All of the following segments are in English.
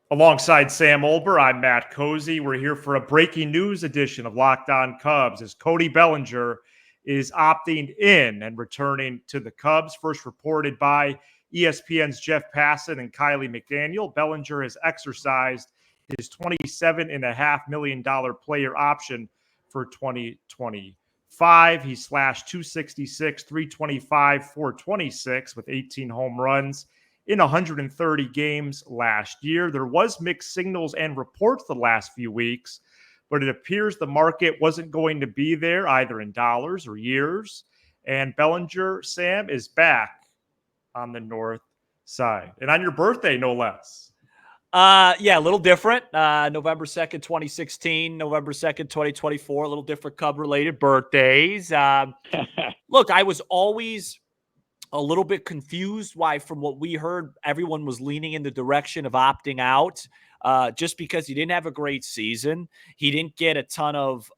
Alongside Sam Olber, I'm Matt Cozy. We're here for a breaking news edition of Locked On Cubs as Cody Bellinger is opting in and returning to the Cubs. First reported by ESPN's Jeff Passan and Kylie McDaniel, Bellinger has exercised his $27.5 million player option for 2025. He slashed 266, 325, 426 with 18 home runs in 130 games last year. There was mixed signals and reports the last few weeks, but it appears the market wasn't going to be there either in dollars or years. And Bellinger, Sam, is back on the north side. And on your birthday, no less. Yeah, a little different. November 2nd, 2016, November 2nd, 2024, a little different Cub-related birthdays. Look, I was always a little bit confused why, from what we heard, everyone was leaning in the direction of opting out just because he didn't have a great season. He didn't get a ton of,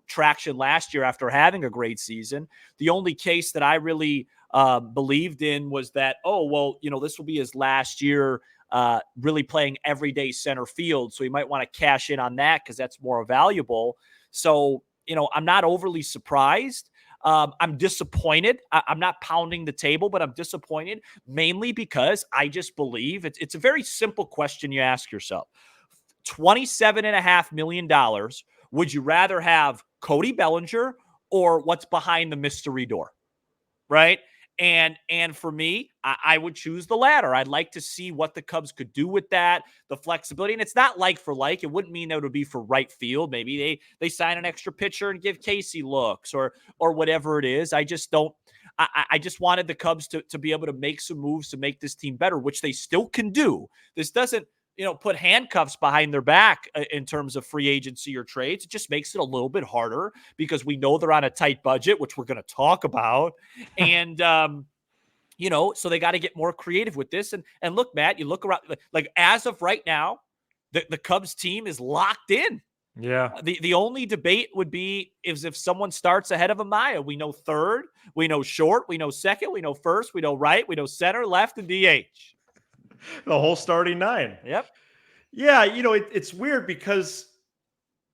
traction last year after having a great season. The only case that I really believed in was that, this will be his last year really playing everyday center field. So he might want to cash in on that because that's more valuable. So, I'm not overly surprised. I'm disappointed. I'm not pounding the table, but I'm disappointed mainly because I just believe it's a very simple question you ask yourself. $27.5 million. Would you rather have Cody Bellinger or what's behind the mystery door? Right? And for me, I would choose the latter. I'd like to see what the Cubs could do with that, the flexibility. And it's not like for like. It wouldn't mean that it would be for right field. Maybe they sign an extra pitcher and give Casey looks or whatever it is. I just don't. I just wanted the Cubs to be able to make some moves to make this team better, which they still can do. This doesn't put handcuffs behind their back in terms of free agency or trades. It just makes it a little bit harder because we know they're on a tight budget, which we're going to talk about. And, so they got to get more creative with this. And look, Matt, you look around, like as of right now, the Cubs team is locked in. Yeah. The only debate would be if someone starts ahead of Amaya. We know third, we know short, we know second, we know first, we know right, we know center, left, and DH. The whole starting nine. Yep. Yeah, it's weird because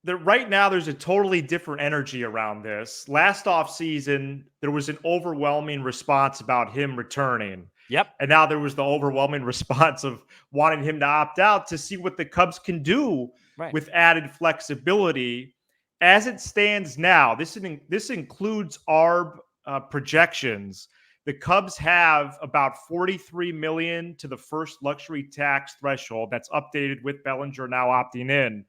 right now there's a totally different energy around this. Last offseason, there was an overwhelming response about him returning. Yep. And now there was the overwhelming response of wanting him to opt out to see what the Cubs can do with added flexibility. As it stands now, this includes ARB projections. The Cubs have about $43 million to the first luxury tax threshold. That's updated with Bellinger now opting in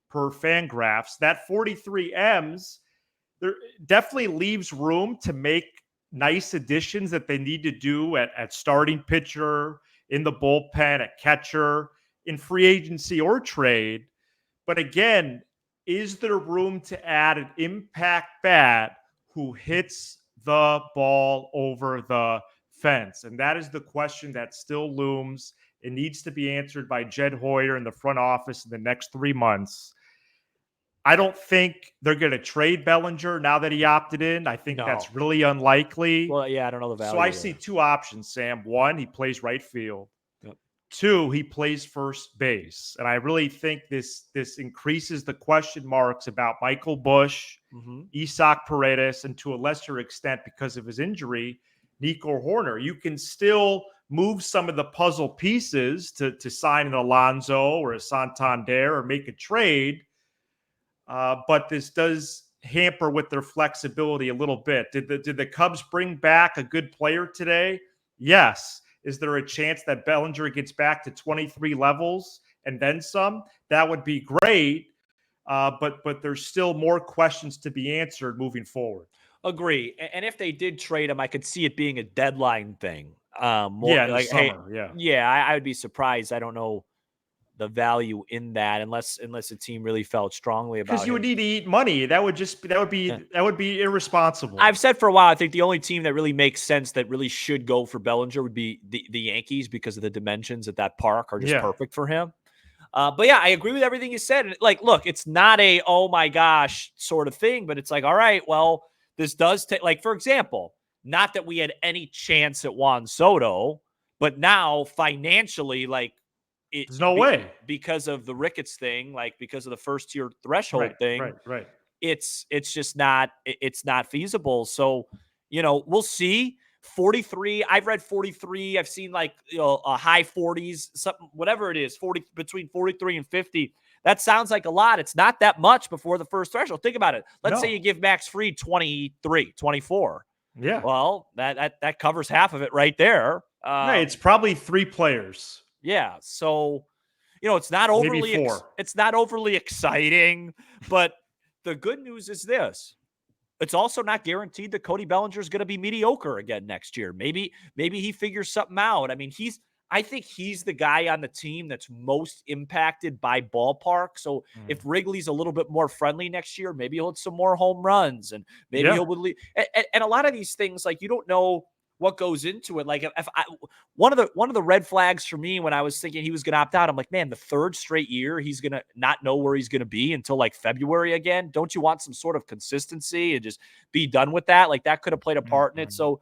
per Fangraphs. That 43 M's there definitely leaves room to make nice additions that they need to do at starting pitcher, in the bullpen, at catcher, in free agency or trade. But again, is there room to add an impact bat who hits the ball over the fence? And that is the question that still looms. It needs to be answered by Jed Hoyer in the front office in the next 3 months. I don't think they're going to trade Bellinger now that he opted in. I think that's really unlikely. Well, yeah, I don't know the value. So I see two options, Sam. One, he plays right field. Yep. Two, he plays first base. And I really think this increases the question marks about Michael Busch, Isaac Paredes, and to a lesser extent, because of his injury, Nico Horner. You can still move some of the puzzle pieces to sign an Alonso or a Santander or make a trade. But this does hamper with their flexibility a little bit. Did the Cubs bring back a good player today? Yes. Is there a chance that Bellinger gets back to 23 levels and then some? That would be great. But there's still more questions to be answered moving forward. Agree. And if they did trade him, I could see it being a deadline thing. In the summer. I would be surprised. I don't know the value in that unless the team really felt strongly about it. Because you would need to eat money. That would be irresponsible. I've said for a while, I think the only team that really makes sense that really should go for Bellinger would be the Yankees because of the dimensions at that park are just perfect for him. But yeah, I agree with everything you said. And like, look, it's not a, oh my gosh sort of thing, but it's like, all right, well, this does take, like, for example, not that we had any chance at Juan Soto, but now financially, like, There's no way because of the Ricketts thing, like because of the first tier threshold thing. Right. It's just not feasible. So, we'll see. 43. I've read 43. I've seen like a high 40s, something, whatever it is, 40 between 43 and 50. That sounds like a lot. It's not that much before the first threshold. Think about it. Let's say you give Max Fried 23, 24. Yeah. Well, that covers half of it right there. Right. It's probably 3 players. Yeah. So, it's not overly exciting, but the good news is this. It's also not guaranteed that Cody Bellinger is going to be mediocre again next year. Maybe he figures something out. I mean, I think he's the guy on the team that's most impacted by ballpark. So if Wrigley's a little bit more friendly next year, maybe he'll hit some more home runs, and maybe he'll lead. And a lot of these things, like, you don't know what goes into it. Like, one of the red flags for me when I was thinking he was going to opt out, I'm like, man, the third straight year he's going to not know where he's going to be until like February again. Don't you want some sort of consistency and just be done with that? Like, that could have played a part in it. So,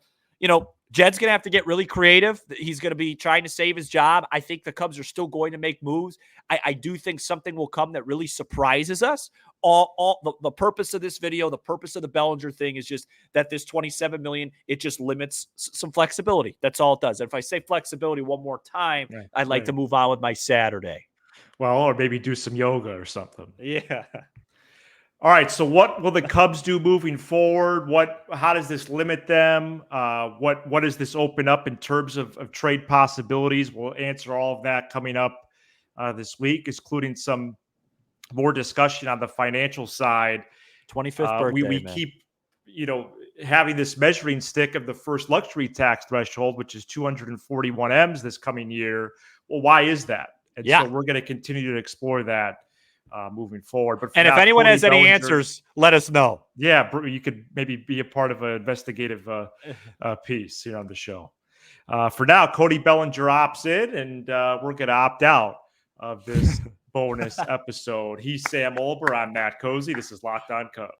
Jed's going to have to get really creative. He's going to be trying to save his job. I think the Cubs are still going to make moves. I do think something will come that really surprises us. The purpose of this video, the purpose of the Bellinger thing is just that this $27 million, it just limits some flexibility. That's all it does. And if I say flexibility one more time, I'd like to move on with my Saturday. Well, or maybe do some yoga or something. Yeah. All right. So what will the Cubs do moving forward? How does this limit them? What does this open up in terms of trade possibilities? We'll answer all of that coming up this week, including some more discussion on the financial side. 25th birthday. We keep, having this measuring stick of the first luxury tax threshold, which is 241 M's this coming year. Well, why is that? And so we're going to continue to explore that moving forward. But if anyone has any answers, let us know. Yeah, you could maybe be a part of an investigative piece here on the show. For now, Cody Bellinger opts in, and we're going to opt out of this bonus episode. He's Sam Olber. I'm Matt Cozy. This is Locked On Cubs.